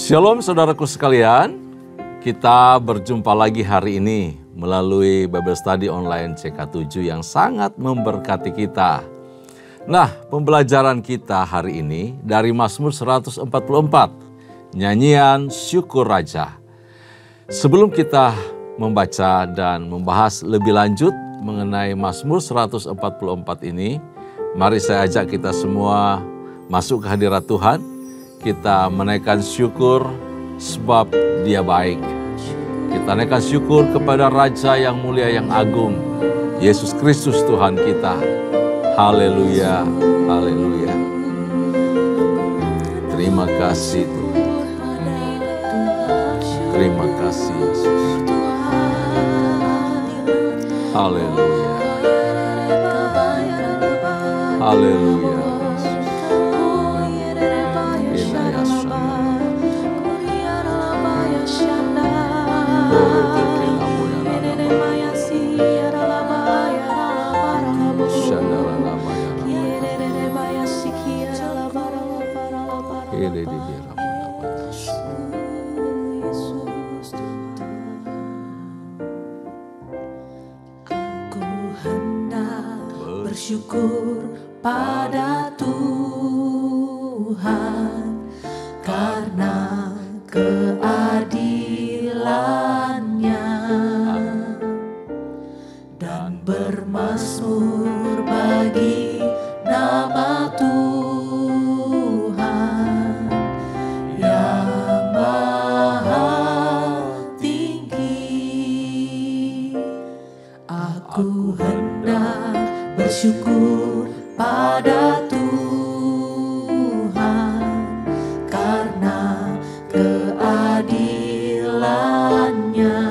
Shalom saudaraku sekalian, kita berjumpa lagi hari ini melalui Bible Study Online CK7 yang sangat memberkati kita. Nah, pembelajaran kita hari ini dari Mazmur 144, nyanyian Syukur Raja. Sebelum kita membaca dan membahas lebih lanjut mengenai Mazmur 144 ini, mari saya ajak kita semua masuk ke hadirat Tuhan. Kita menaikkan syukur sebab Dia baik. Kita naikkan syukur kepada Raja yang mulia yang agung, Yesus Kristus Tuhan kita. Haleluya, haleluya. Terima kasih Tuhan. Terima kasih Yesus. Haleluya. Haleluya. Bersyukur pada Tuhan karena keadilan-Nya dan bermazmur bagi nama Tuhan yang maha tinggi. Aku hendak bersyukur pada Tuhan karena keadilan-Nya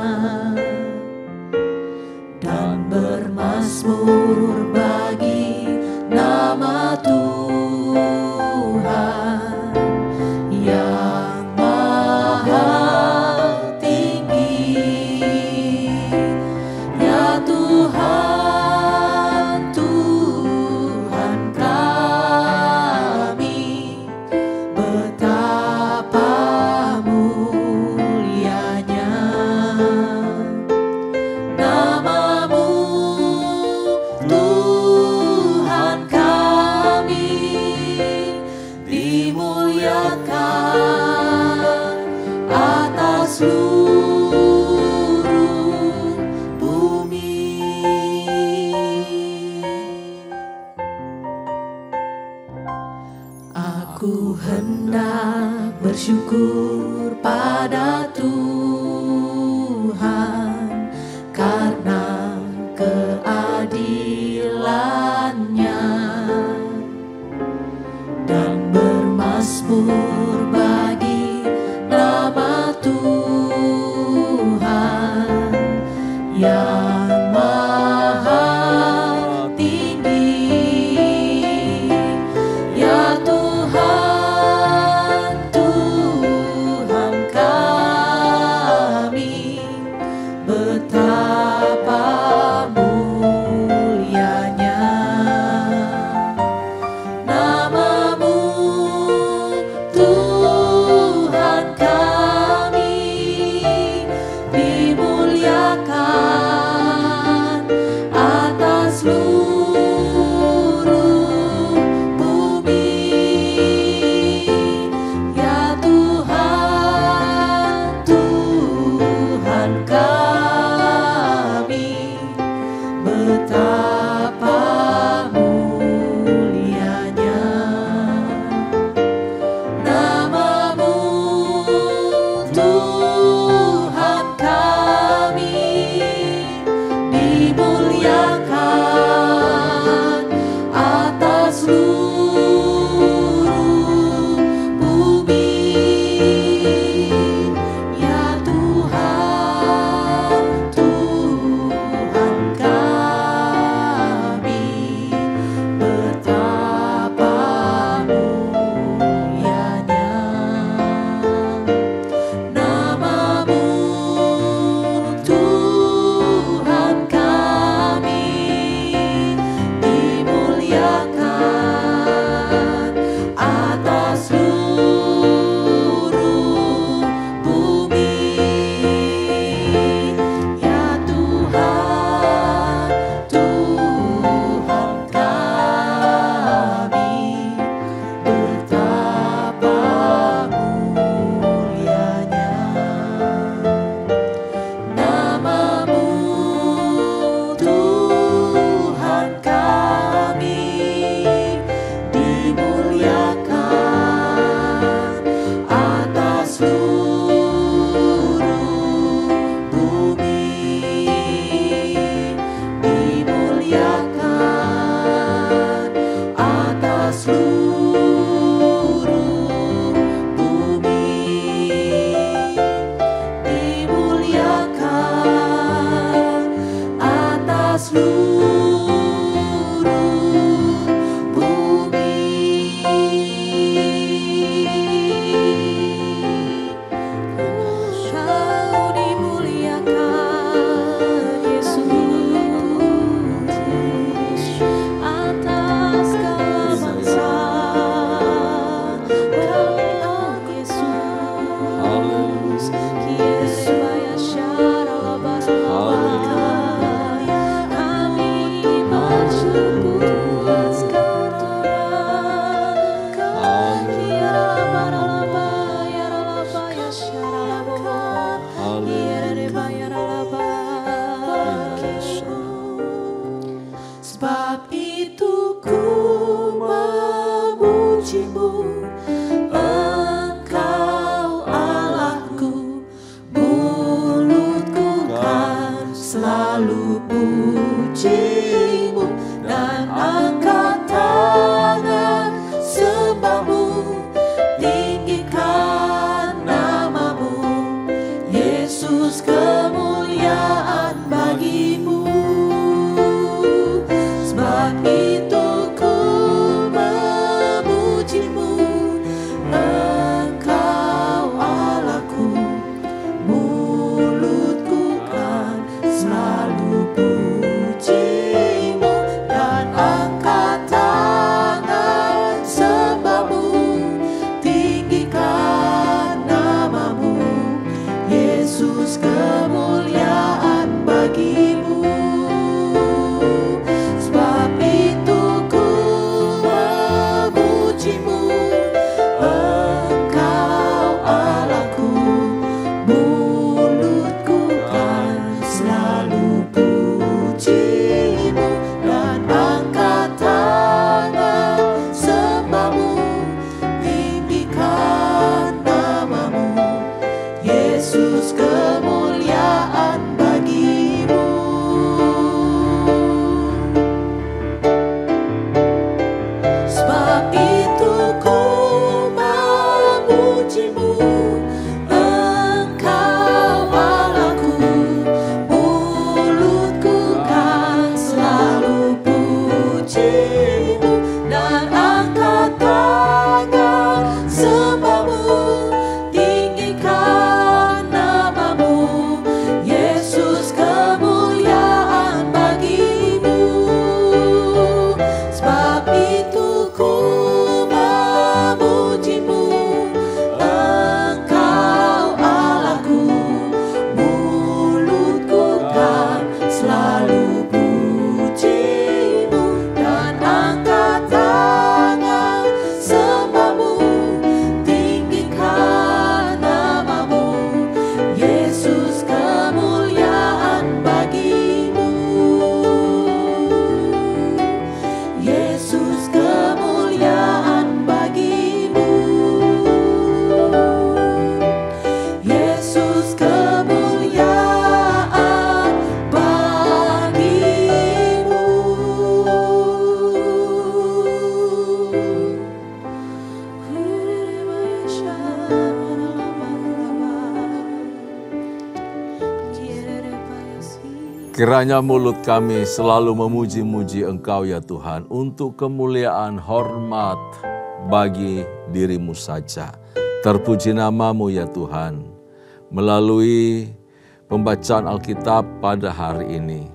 dan bermazmur bagi nama Tuhan yang maha tinggi. Ya Tuhan, aku hendak bersyukur pada Tuhan karena keadilan-Nya dan bermazmur bagi nama Tuhan yang maha tinggi. Ya Tuhan, Tuhan kami, betapa mulianya nama-Mu Tuhan. Kiranya mulut kami selalu memuji-muji Engkau ya Tuhan, untuk kemuliaan hormat bagi diri-Mu saja. Terpuji nama-Mu ya Tuhan. Melalui pembacaan Alkitab pada hari ini,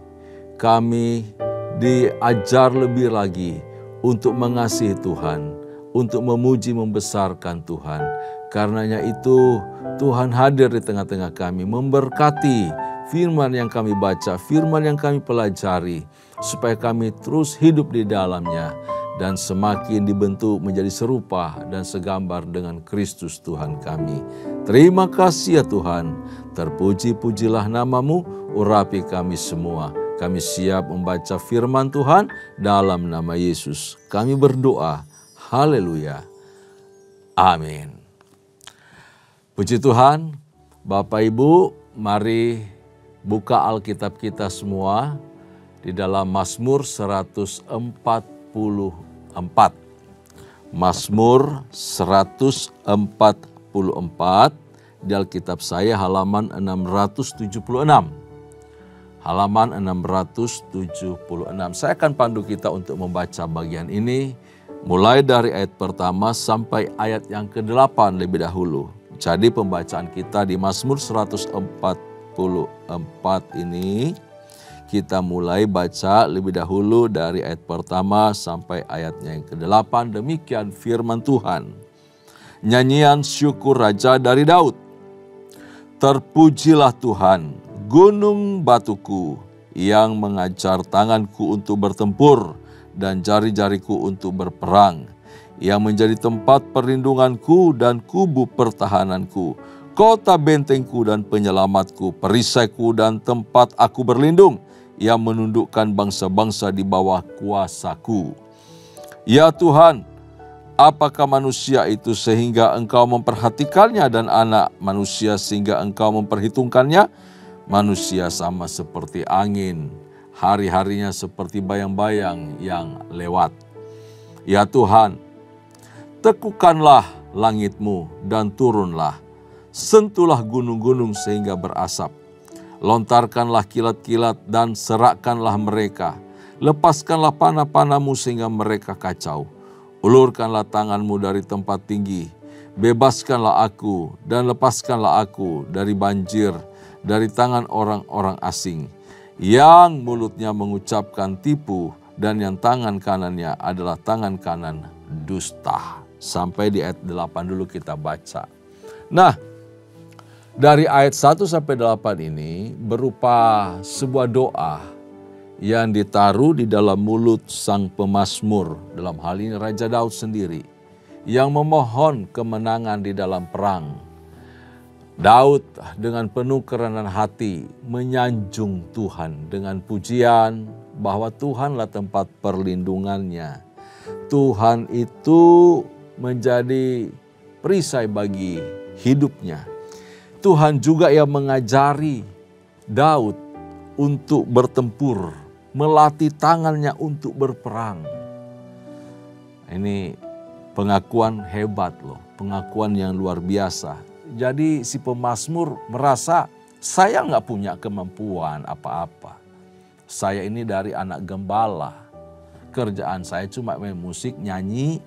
kami diajar lebih lagi untuk mengasihi Tuhan, untuk memuji membesarkan Tuhan. Karenanya itu Tuhan hadir di tengah-tengah kami, memberkati firman yang kami baca, firman yang kami pelajari, supaya kami terus hidup di dalamnya dan semakin dibentuk menjadi serupa dan segambar dengan Kristus Tuhan kami. Terima kasih ya Tuhan, terpuji-pujilah nama-Mu, urapi kami semua. Kami siap membaca firman Tuhan dalam nama Yesus. Kami berdoa, haleluya, amin. Puji Tuhan, Bapak Ibu, mari buka Alkitab kita semua di dalam Mazmur 144. Mazmur 144 di Alkitab saya halaman 676. Halaman 676. Saya akan pandu kita untuk membaca bagian ini mulai dari ayat pertama sampai ayat yang ke-8 lebih dahulu. Jadi pembacaan kita di Mazmur 144 ini, kita mulai baca lebih dahulu dari ayat pertama sampai ayatnya yang ke-8. Demikian firman Tuhan. Nyanyian syukur Raja dari Daud. Terpujilah Tuhan, gunung batuku, yang mengajar tanganku untuk bertempur dan jari-jariku untuk berperang, yang menjadi tempat perlindunganku dan kubu pertahananku, kota bentengku dan penyelamatku, perisaiku dan tempat aku berlindung, yang menundukkan bangsa-bangsa di bawah kuasaku. Ya Tuhan, apakah manusia itu sehingga Engkau memperhatikannya, dan anak manusia sehingga Engkau memperhitungkannya? Manusia sama seperti angin, hari-harinya seperti bayang-bayang yang lewat. Ya Tuhan, tekukanlah langit-Mu dan turunlah, sentuhlah gunung-gunung sehingga berasap. Lontarkanlah kilat-kilat dan serakkanlah mereka. Lepaskanlah panah-panah-Mu sehingga mereka kacau. Ulurkanlah tangan-Mu dari tempat tinggi. Bebaskanlah aku dan lepaskanlah aku dari banjir, dari tangan orang-orang asing, yang mulutnya mengucapkan tipu dan yang tangan kanannya adalah tangan kanan dusta. Sampai di ayat 8 dulu kita baca. Nah, dari ayat 1 sampai 8 ini berupa sebuah doa yang ditaruh di dalam mulut sang pemazmur, dalam hal ini Raja Daud sendiri, yang memohon kemenangan di dalam perang. Daud dengan penuh kerenan hati menyanjung Tuhan dengan pujian bahwa Tuhanlah tempat perlindungannya. Tuhan itu menjadi perisai bagi hidupnya. Tuhan juga yang mengajari Daud untuk bertempur, melatih tangannya untuk berperang. Ini pengakuan hebat loh, pengakuan yang luar biasa. Jadi si pemazmur merasa, saya nggak punya kemampuan apa-apa. Saya ini dari anak gembala. Kerjaan saya cuma main musik, nyanyi,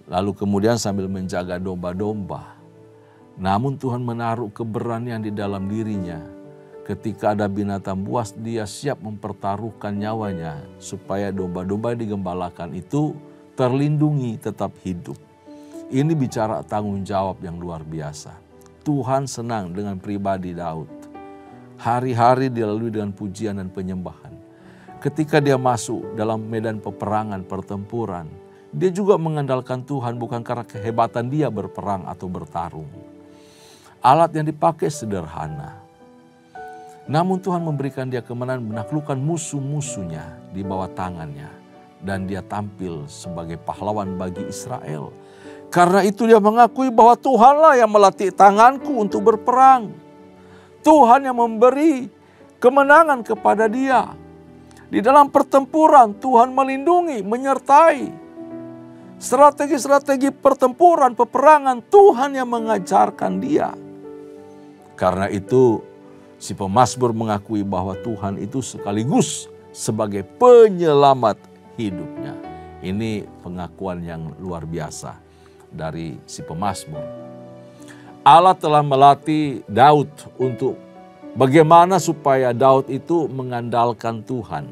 lalu kemudian sambil menjaga domba-domba. Namun Tuhan menaruh keberanian di dalam dirinya. Ketika ada binatang buas, dia siap mempertaruhkan nyawanya supaya domba-domba yang digembalakan itu terlindungi, tetap hidup. Ini bicara tanggung jawab yang luar biasa. Tuhan senang dengan pribadi Daud. Hari-hari dilalui dengan pujian dan penyembahan. Ketika dia masuk dalam medan peperangan, pertempuran, dia juga mengandalkan Tuhan bukan karena kehebatan dia berperang atau bertarung. Alat yang dipakai sederhana. Namun Tuhan memberikan dia kemenangan menaklukkan musuh-musuhnya di bawah tangannya. Dan dia tampil sebagai pahlawan bagi Israel. Karena itu dia mengakui bahwa Tuhanlah yang melatih tanganku untuk berperang. Tuhan yang memberi kemenangan kepada dia. Di dalam pertempuran Tuhan melindungi, menyertai. Strategi-strategi pertempuran, peperangan Tuhan yang mengajarkan dia. Karena itu Si pemazmur mengakui bahwa Tuhan itu sekaligus sebagai penyelamat hidupnya. Ini pengakuan yang luar biasa dari si pemazmur. Allah telah melatih Daud untuk bagaimana supaya Daud itu mengandalkan Tuhan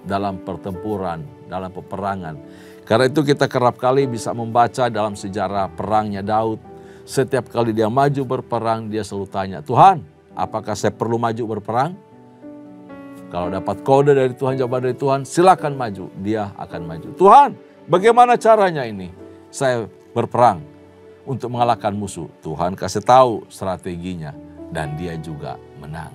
dalam pertempuran, dalam peperangan. Karena itu kita kerap kali bisa membaca dalam sejarah perangnya Daud. Setiap kali dia maju berperang, dia selalu tanya, Tuhan, apakah saya perlu maju berperang? Kalau dapat kode dari Tuhan, jawaban dari Tuhan, silakan maju. Dia akan maju. Tuhan, bagaimana caranya ini? Saya berperang untuk mengalahkan musuh. Tuhan kasih tahu strateginya dan dia juga menang.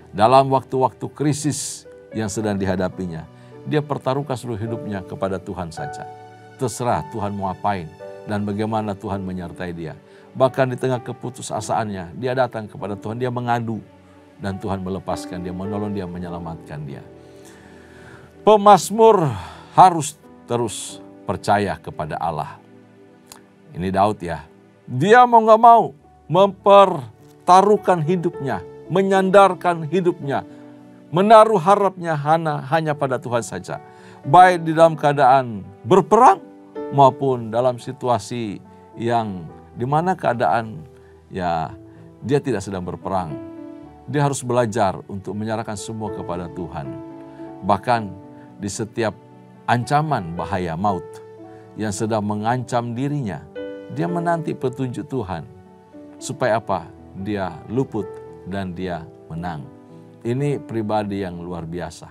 Dalam waktu-waktu krisis yang sedang dihadapinya, dia pertaruhkan seluruh hidupnya kepada Tuhan saja. Terserah Tuhan mau apain dan bagaimana Tuhan menyertai dia. Bahkan di tengah keputusasaannya, dia datang kepada Tuhan, dia mengadu. Dan Tuhan melepaskan dia, menolong dia, menyelamatkan dia. Pemazmur harus terus percaya kepada Allah. Ini Daud ya. Dia mau gak mau mempertaruhkan hidupnya, menyandarkan hidupnya, menaruh harapnya hanya pada Tuhan saja. Baik di dalam keadaan berperang maupun dalam situasi yang dimana keadaan ya dia tidak sedang berperang. Dia harus belajar untuk menyerahkan semua kepada Tuhan. Bahkan di setiap ancaman bahaya maut yang sedang mengancam dirinya, dia menanti petunjuk Tuhan. Supaya apa? Dia luput dan dia menang. Ini pribadi yang luar biasa.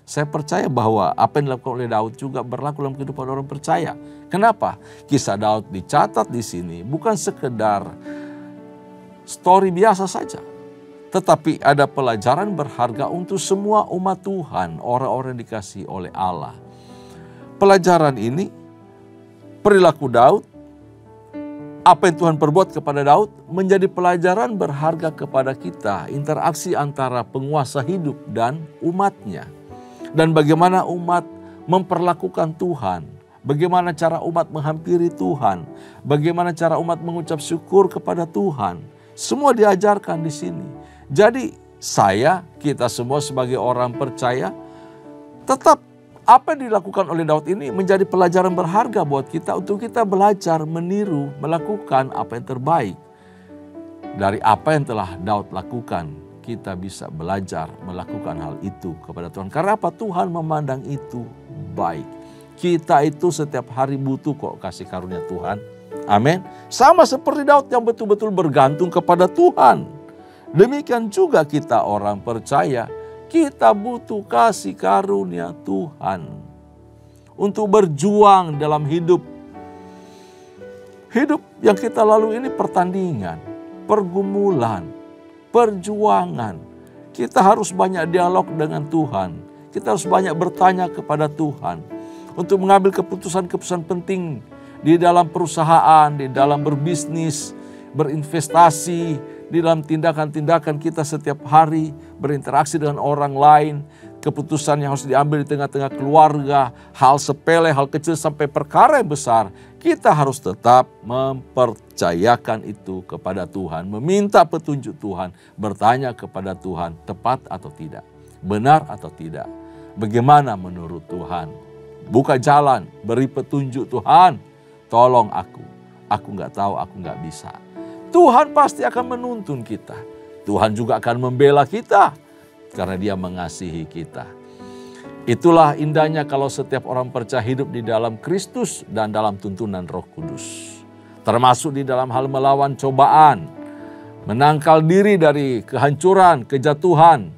Saya percaya bahwa apa yang dilakukan oleh Daud juga berlaku dalam kehidupan orang percaya. Kenapa? Kisah Daud dicatat di sini bukan sekedar story biasa saja. Tetapi ada pelajaran berharga untuk semua umat Tuhan, orang-orang yang dikasihi oleh Allah. Pelajaran ini, perilaku Daud, apa yang Tuhan perbuat kepada Daud, menjadi pelajaran berharga kepada kita. Interaksi antara penguasa hidup dan umatnya. Dan bagaimana umat memperlakukan Tuhan. Bagaimana cara umat menghampiri Tuhan. Bagaimana cara umat mengucap syukur kepada Tuhan. Semua diajarkan di sini. Jadi kita semua sebagai orang percaya, tetap apa yang dilakukan oleh Daud ini menjadi pelajaran berharga buat kita untuk kita belajar, meniru, melakukan apa yang terbaik. Dari apa yang telah Daud lakukan, kita bisa belajar melakukan hal itu kepada Tuhan. Karena apa? Tuhan memandang itu baik. Kita itu setiap hari butuh kok kasih karunia Tuhan. Amin. Sama seperti Daud yang betul-betul bergantung kepada Tuhan. Demikian juga kita orang percaya, kita butuh kasih karunia Tuhan untuk berjuang dalam hidup. Hidup yang kita lalui ini pertandingan, pergumulan, perjuangan. Kita harus banyak dialog dengan Tuhan. Kita harus banyak bertanya kepada Tuhan untuk mengambil keputusan-keputusan penting di dalam perusahaan, di dalam berbisnis, berinvestasi, di dalam tindakan-tindakan kita setiap hari, berinteraksi dengan orang lain, keputusan yang harus diambil di tengah-tengah keluarga, hal sepele, hal kecil sampai perkara yang besar, kita harus tetap mempercayakan itu kepada Tuhan, meminta petunjuk Tuhan, bertanya kepada Tuhan, tepat atau tidak, benar atau tidak, bagaimana menurut Tuhan. Buka jalan, beri petunjuk Tuhan, tolong aku nggak tahu, aku nggak bisa. Tuhan pasti akan menuntun kita. Tuhan juga akan membela kita karena Dia mengasihi kita. Itulah indahnya kalau setiap orang percaya hidup di dalam Kristus dan dalam tuntunan Roh Kudus. Termasuk di dalam hal melawan cobaan, menangkal diri dari kehancuran, kejatuhan,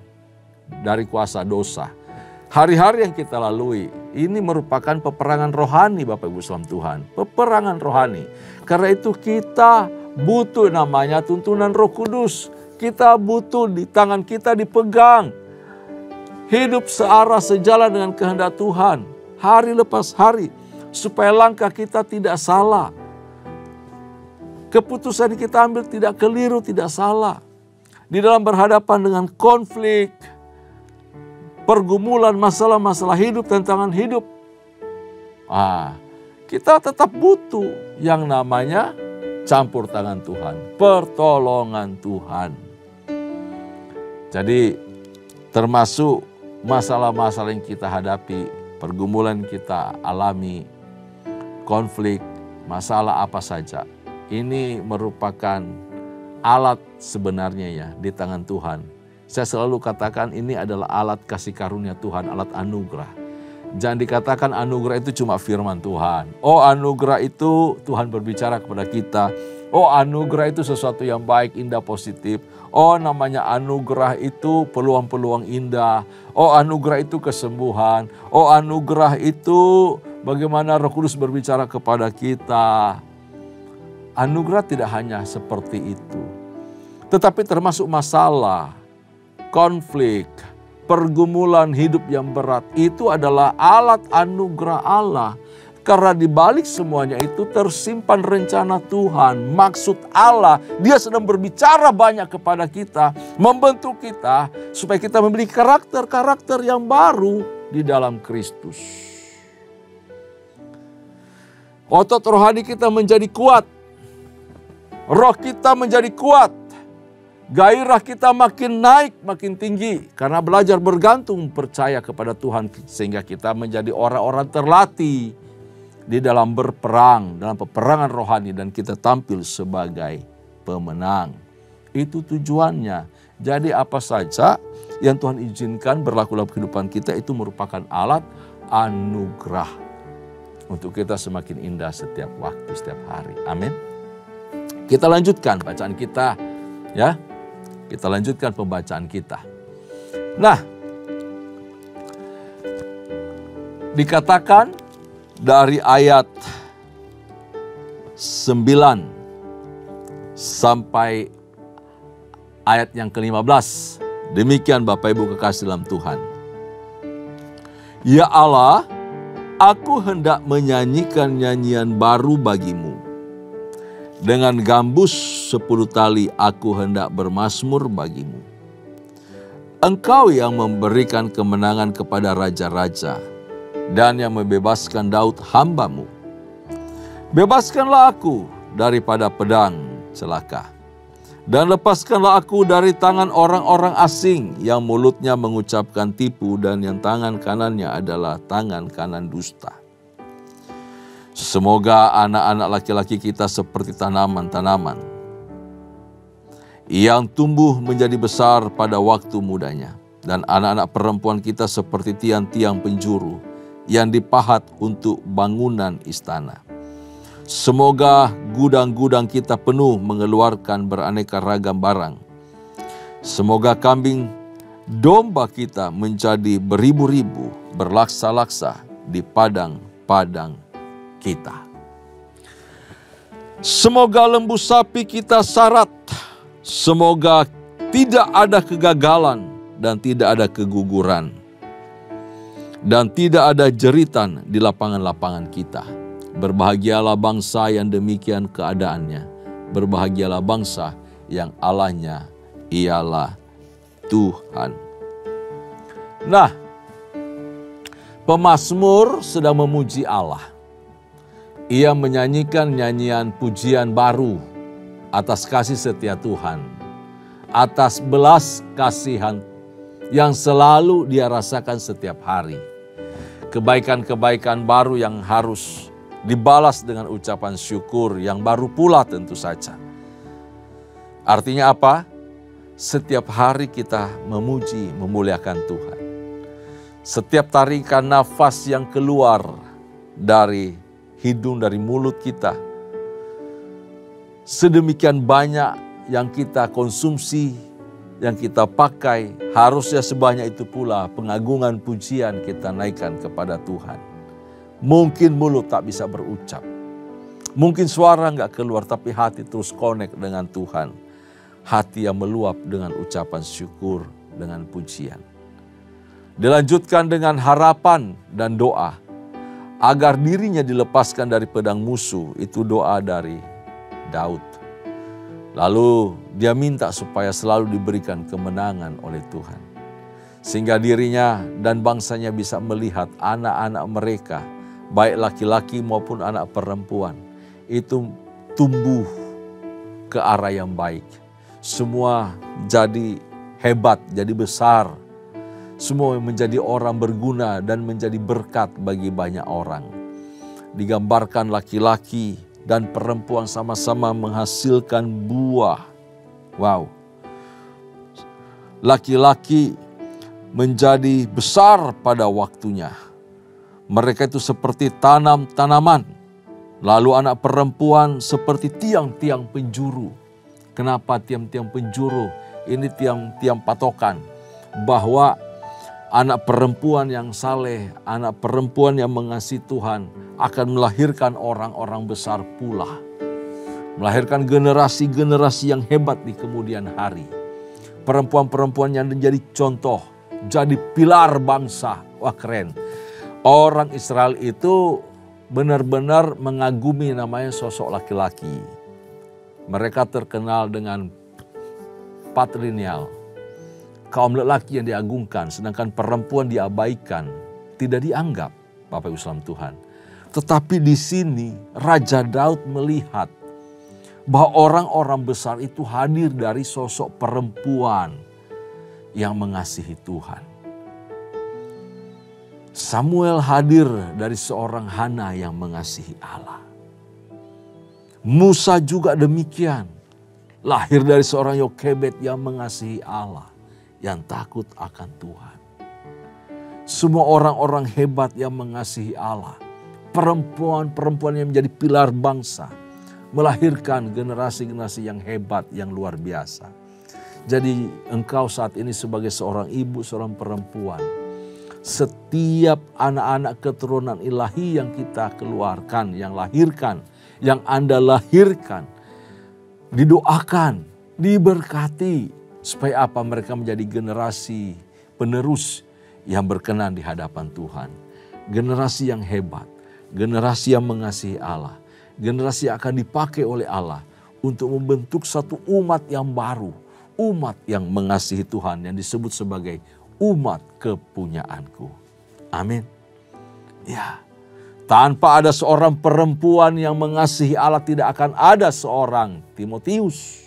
dari kuasa dosa. Hari-hari yang kita lalui ini merupakan peperangan rohani, Bapak Ibu saudara Tuhan. Peperangan rohani. Karena itu kita butuh namanya tuntunan Roh Kudus. Kita butuh di tangan kita dipegang. Hidup searah sejalan dengan kehendak Tuhan. Hari lepas hari. Supaya langkah kita tidak salah. Keputusan yang kita ambil tidak keliru, tidak salah. Di dalam berhadapan dengan konflik, pergumulan, masalah-masalah hidup, tantangan hidup. Kita tetap butuh yang namanya campur tangan Tuhan, pertolongan Tuhan. Jadi termasuk masalah-masalah yang kita hadapi, pergumulan kita alami, konflik, masalah apa saja. Ini merupakan alat sebenarnya ya di tangan Tuhan. Saya selalu katakan ini adalah alat kasih karunia Tuhan, alat anugerah. Jangan dikatakan anugerah itu cuma firman Tuhan. Oh, anugerah itu Tuhan berbicara kepada kita. Oh, anugerah itu sesuatu yang baik, indah, positif. Oh, namanya anugerah itu peluang-peluang indah. Oh, anugerah itu kesembuhan. Oh, anugerah itu bagaimana Roh Kudus berbicara kepada kita. Anugerah tidak hanya seperti itu. Tetapi termasuk masalah, konflik, pergumulan hidup yang berat itu adalah alat anugerah Allah. Karena di balik semuanya itu tersimpan rencana Tuhan, maksud Allah. Dia sedang berbicara banyak kepada kita, membentuk kita supaya kita memiliki karakter-karakter yang baru di dalam Kristus. Otot rohani kita menjadi kuat, roh kita menjadi kuat. Gairah kita makin naik, makin tinggi. Karena belajar bergantung, percaya kepada Tuhan. Sehingga kita menjadi orang-orang terlatih di dalam berperang, dalam peperangan rohani. Dan kita tampil sebagai pemenang. Itu tujuannya. Jadi apa saja yang Tuhan izinkan berlaku dalam kehidupan kita itu merupakan alat anugerah. Untuk kita semakin indah setiap waktu, setiap hari. Amin. Kita lanjutkan bacaan kita ya. Kita lanjutkan pembacaan kita. Nah, dikatakan dari ayat 9 sampai ayat yang ke-15. Demikian Bapak Ibu kekasih dalam Tuhan. Ya Allah, aku hendak menyanyikan nyanyian baru bagimu. Dengan gambus 10 tali aku hendak bermazmur bagimu. Engkau yang memberikan kemenangan kepada raja-raja dan yang membebaskan Daud hamba-Mu. Bebaskanlah aku daripada pedang celaka. Dan lepaskanlah aku dari tangan orang-orang asing yang mulutnya mengucapkan tipu dan yang tangan kanannya adalah tangan kanan dusta. Semoga anak-anak laki-laki kita seperti tanaman-tanaman yang tumbuh menjadi besar pada waktu mudanya. Dan anak-anak perempuan kita seperti tiang-tiang penjuru yang dipahat untuk bangunan istana. Semoga gudang-gudang kita penuh mengeluarkan beraneka ragam barang. Semoga kambing domba kita menjadi beribu-ribu, berlaksa-laksa di padang-padang kita. Semoga lembu sapi kita sarat, semoga tidak ada kegagalan dan tidak ada keguguran, dan tidak ada jeritan di lapangan-lapangan kita. Berbahagialah bangsa yang demikian keadaannya, berbahagialah bangsa yang Allahnya ialah Tuhan. Nah, pemazmur sedang memuji Allah. Ia menyanyikan nyanyian pujian baru atas kasih setia Tuhan, atas belas kasihan yang selalu dia rasakan setiap hari. Kebaikan-kebaikan baru yang harus dibalas dengan ucapan syukur yang baru pula tentu saja. Artinya apa? Setiap hari kita memuji, memuliakan Tuhan. Setiap tarikan nafas yang keluar dari hidung, dari mulut kita, sedemikian banyak yang kita konsumsi, yang kita pakai, harusnya sebanyak itu pula pengagungan pujian kita naikkan kepada Tuhan. Mungkin mulut tak bisa berucap, mungkin suara nggak keluar, tapi hati terus connect dengan Tuhan. Hati yang meluap dengan ucapan syukur, dengan pujian. Dilanjutkan dengan harapan dan doa, agar dirinya dilepaskan dari pedang musuh. Itu doa dari Daud. Lalu dia minta supaya selalu diberikan kemenangan oleh Tuhan. Sehingga dirinya dan bangsanya bisa melihat anak-anak mereka, baik laki-laki maupun anak perempuan, itu tumbuh ke arah yang baik. Semua jadi hebat, jadi besar. Semua menjadi orang berguna dan menjadi berkat bagi banyak orang. Digambarkan laki-laki dan perempuan sama-sama menghasilkan buah. Wow. Laki-laki menjadi besar pada waktunya. Mereka itu seperti tanaman. Lalu anak perempuan seperti tiang-tiang penjuru. Kenapa tiang-tiang penjuru? Ini tiang-tiang patokan bahwa anak perempuan yang saleh, anak perempuan yang mengasihi Tuhan akan melahirkan orang-orang besar pula. Melahirkan generasi-generasi yang hebat di kemudian hari. Perempuan-perempuan yang menjadi contoh, jadi pilar bangsa. Wah, keren. Orang Israel itu benar-benar mengagumi namanya sosok laki-laki. Mereka terkenal dengan patrilineal. Kaum lelaki yang diagungkan, sedangkan perempuan diabaikan, tidak dianggap, Bapak Ibu saudara Tuhan. Tetapi di sini Raja Daud melihat bahwa orang-orang besar itu hadir dari sosok perempuan yang mengasihi Tuhan. Samuel hadir dari seorang Hana yang mengasihi Allah. Musa juga demikian, lahir dari seorang Yokebed yang mengasihi Allah, yang takut akan Tuhan. Semua orang-orang hebat yang mengasihi Allah, perempuan-perempuan yang menjadi pilar bangsa, melahirkan generasi-generasi yang hebat, yang luar biasa. Jadi engkau saat ini sebagai seorang ibu, seorang perempuan, setiap anak-anak keturunan ilahi yang kita keluarkan, yang lahirkan, yang Anda lahirkan, didoakan, diberkati, supaya apa? Mereka menjadi generasi penerus yang berkenan di hadapan Tuhan. Generasi yang hebat, generasi yang mengasihi Allah, generasi yang akan dipakai oleh Allah untuk membentuk satu umat yang baru, umat yang mengasihi Tuhan yang disebut sebagai umat kepunyaanku. Amin. Ya, tanpa ada seorang perempuan yang mengasihi Allah tidak akan ada seorang Timotius.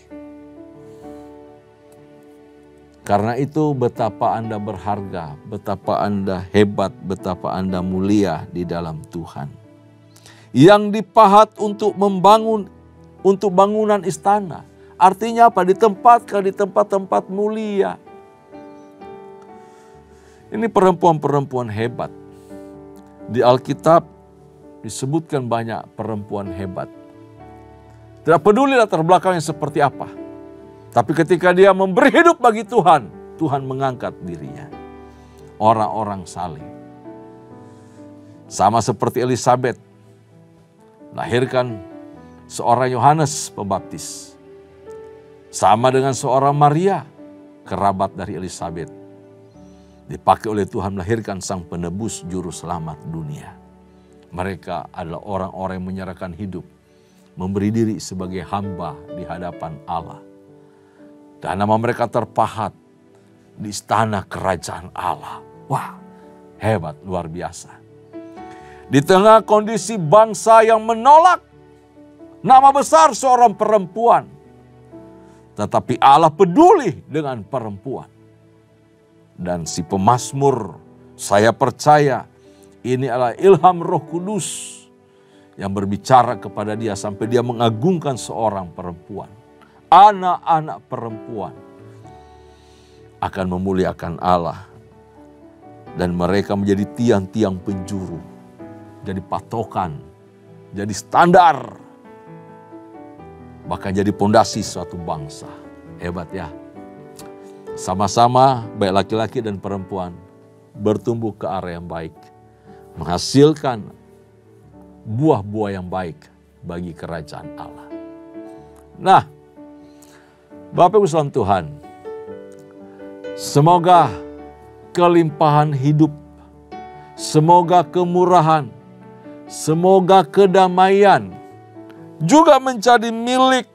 Karena itu betapa Anda berharga, betapa Anda hebat, betapa Anda mulia di dalam Tuhan. Yang dipahat untuk membangun, untuk bangunan istana. Artinya apa? Ditempatkan di tempat-tempat mulia. Ini perempuan-perempuan hebat. Di Alkitab disebutkan banyak perempuan hebat. Tidak peduli latar belakangnya seperti apa. Tapi ketika dia memberi hidup bagi Tuhan, Tuhan mengangkat dirinya. Orang-orang saleh. Sama seperti Elisabet, melahirkan seorang Yohanes Pembaptis. Sama dengan seorang Maria, kerabat dari Elisabet. Dipakai oleh Tuhan melahirkan sang penebus juru selamat dunia. Mereka adalah orang-orang yang menyerahkan hidup, memberi diri sebagai hamba di hadapan Allah. Dan nama mereka terpahat di istana kerajaan Allah. Wah, hebat, luar biasa. Di tengah kondisi bangsa yang menolak nama besar seorang perempuan. Tetapi Allah peduli dengan perempuan. Dan si pemazmur, saya percaya ini adalah ilham Roh Kudus yang berbicara kepada dia sampai dia mengagungkan seorang perempuan. Anak-anak perempuan akan memuliakan Allah. Dan mereka menjadi tiang-tiang penjuru. Jadi patokan, jadi standar. Bahkan jadi pondasi suatu bangsa. Hebat ya. Sama-sama baik laki-laki dan perempuan bertumbuh ke arah yang baik. Menghasilkan buah-buah yang baik bagi kerajaan Allah. Nah, Bapak Ibu saudara Tuhan, semoga kelimpahan hidup, semoga kemurahan, semoga kedamaian juga menjadi milik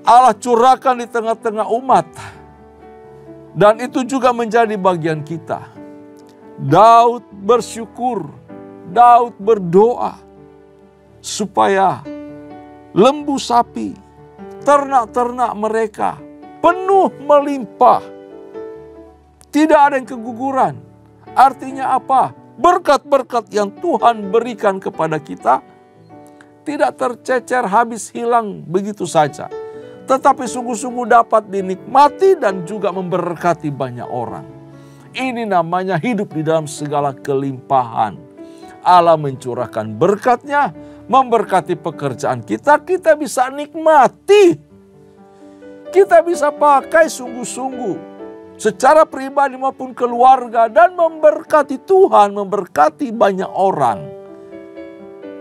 Allah curahkan di tengah-tengah umat. Dan itu juga menjadi bagian kita. Daud bersyukur, Daud berdoa supaya lembu sapi, ternak-ternak mereka penuh melimpah. Tidak ada yang keguguran. Artinya apa? Berkat-berkat yang Tuhan berikan kepada kita tidak tercecer habis hilang begitu saja. Tetapi sungguh-sungguh dapat dinikmati dan juga memberkati banyak orang. Ini namanya hidup di dalam segala kelimpahan. Allah mencurahkan berkat-Nya, memberkati pekerjaan kita, kita bisa nikmati. Kita bisa pakai sungguh-sungguh secara pribadi maupun keluarga dan memberkati Tuhan, memberkati banyak orang.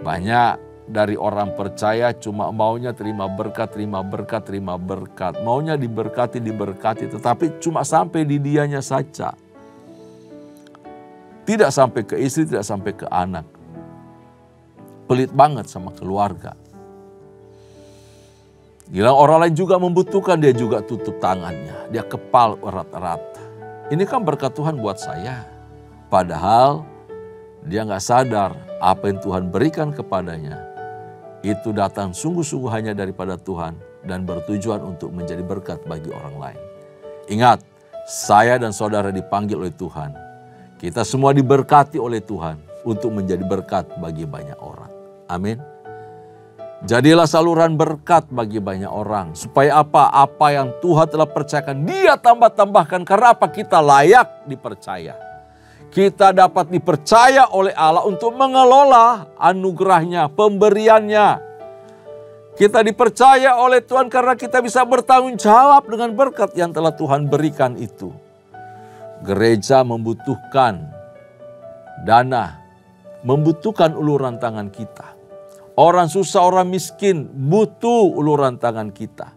Banyak dari orang percaya cuma maunya terima berkat, terima berkat, terima berkat. Maunya diberkati, diberkati, tetapi cuma sampai di dianya saja. Tidak sampai ke istri, tidak sampai ke anak. Pelit banget sama keluarga. Gila, orang lain juga membutuhkan, dia juga tutup tangannya. Dia kepal erat-erat. Ini kan berkat Tuhan buat saya. Padahal dia gak sadar apa yang Tuhan berikan kepadanya. Itu datang sungguh-sungguh hanya daripada Tuhan dan bertujuan untuk menjadi berkat bagi orang lain. Ingat, saya dan saudara dipanggil oleh Tuhan. Kita semua diberkati oleh Tuhan untuk menjadi berkat bagi banyak orang. Amin. Jadilah saluran berkat bagi banyak orang. Supaya apa? Apa yang Tuhan telah percayakan, Dia tambah-tambahkan. Karena apa? Kita layak dipercaya. Kita dapat dipercaya oleh Allah untuk mengelola anugerahnya, pemberiannya. Kita dipercaya oleh Tuhan karena kita bisa bertanggung jawab dengan berkat yang telah Tuhan berikan itu. Gereja membutuhkan dana, membutuhkan uluran tangan kita. Orang susah, orang miskin butuh uluran tangan kita.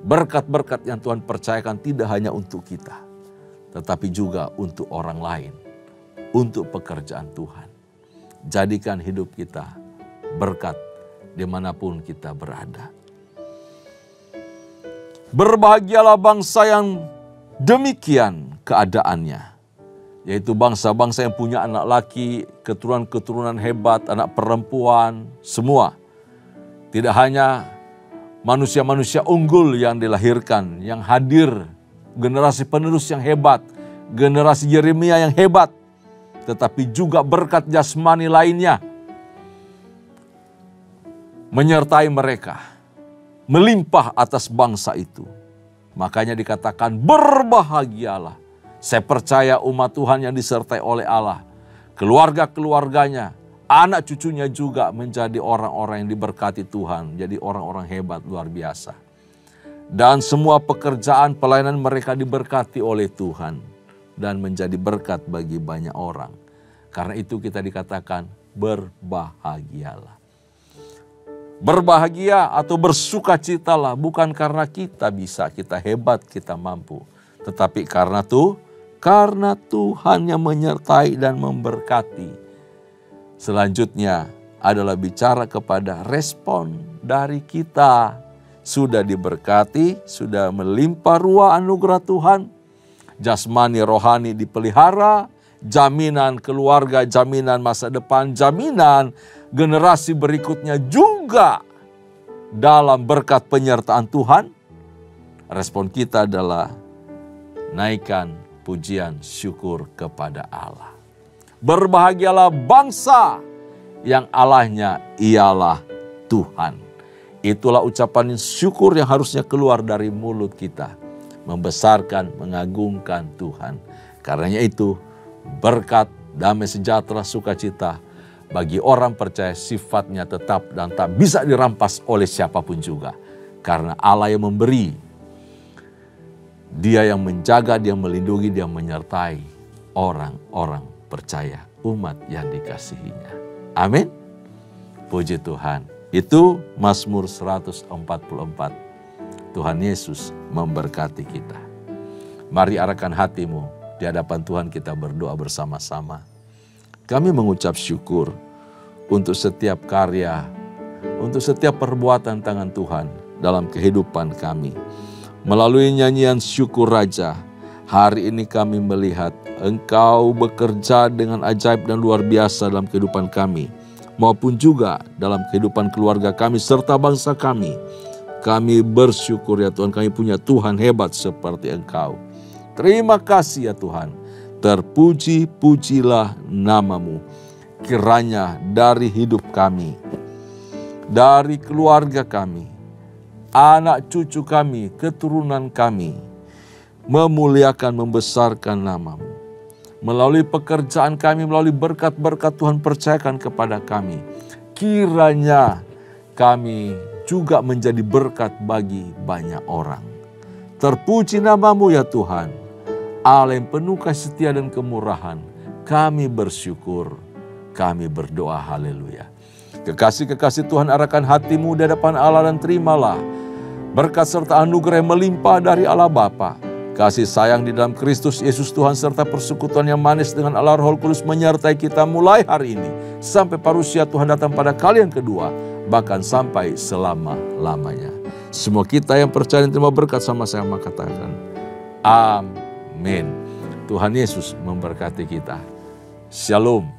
Berkat-berkat yang Tuhan percayakan tidak hanya untuk kita, tetapi juga untuk orang lain, untuk pekerjaan Tuhan. Jadikan hidup kita berkat dimanapun kita berada. Berbahagialah bangsa yang demikian keadaannya. Yaitu bangsa-bangsa yang punya anak laki, keturunan-keturunan hebat, anak perempuan, semua. Tidak hanya manusia-manusia unggul yang dilahirkan, yang hadir, generasi penerus yang hebat, generasi Yeremia yang hebat, tetapi juga berkat jasmani lainnya menyertai mereka, melimpah atas bangsa itu. Makanya dikatakan berbahagialah. Saya percaya umat Tuhan yang disertai oleh Allah, keluarga-keluarganya, anak cucunya juga menjadi orang-orang yang diberkati Tuhan, jadi orang-orang hebat luar biasa. Dan semua pekerjaan pelayanan mereka diberkati oleh Tuhan dan menjadi berkat bagi banyak orang. Karena itu kita dikatakan berbahagialah. Berbahagia atau bersukacitalah bukan karena kita bisa, kita hebat, kita mampu. Tetapi karena Tuhan yang menyertai dan memberkati. Selanjutnya adalah bicara kepada respon dari kita. Sudah diberkati, sudah melimpah ruah anugerah Tuhan. Jasmani rohani dipelihara, jaminan keluarga, jaminan masa depan, jaminan generasi berikutnya juga dalam berkat penyertaan Tuhan. Respon kita adalah naikkan pujian syukur kepada Allah. Berbahagialah bangsa yang Allahnya ialah Tuhan. Itulah ucapan syukur yang harusnya keluar dari mulut kita. Membesarkan, mengagungkan Tuhan. Karenanya itu berkat, damai sejahtera, sukacita bagi orang percaya sifatnya tetap dan tak bisa dirampas oleh siapapun juga. Karena Allah yang memberi, Dia yang menjaga, Dia melindungi, Dia menyertai orang-orang percaya, umat yang dikasihinya. Amin. Puji Tuhan. Itu Mazmur 144. Tuhan Yesus memberkati kita. Mari arahkan hatimu di hadapan Tuhan, kita berdoa bersama-sama. Kami mengucap syukur untuk setiap karya, untuk setiap perbuatan tangan Tuhan dalam kehidupan kami. Melalui nyanyian syukur Raja, hari ini kami melihat Engkau bekerja dengan ajaib dan luar biasa dalam kehidupan kami, maupun juga dalam kehidupan keluarga kami serta bangsa kami. Kami bersyukur ya Tuhan, kami punya Tuhan hebat seperti Engkau. Terima kasih ya Tuhan. Terpuji-pujilah nama-Mu. Kiranya dari hidup kami, dari keluarga kami, anak cucu kami, keturunan kami, memuliakan, membesarkan nama-Mu. Melalui pekerjaan kami, melalui berkat-berkat Tuhan percayakan kepada kami. Kiranya kami juga menjadi berkat bagi banyak orang. Terpuji nama-Mu ya Tuhan. Allah yang penuh kasih setia dan kemurahan. Kami bersyukur, kami berdoa, haleluya. Kekasih-kekasih Tuhan, arahkan hatimu di hadapan Allah dan terimalah berkat serta anugerah yang melimpah dari Allah Bapa. Kasih sayang di dalam Kristus Yesus Tuhan serta persekutuan yang manis dengan Allah Roh Kudus menyertai kita mulai hari ini sampai parusia Tuhan datang pada kali yang kedua, bahkan sampai selama-lamanya. Semua kita yang percaya dan terima berkat sama saya katakan, amin. Tuhan Yesus memberkati kita. Shalom.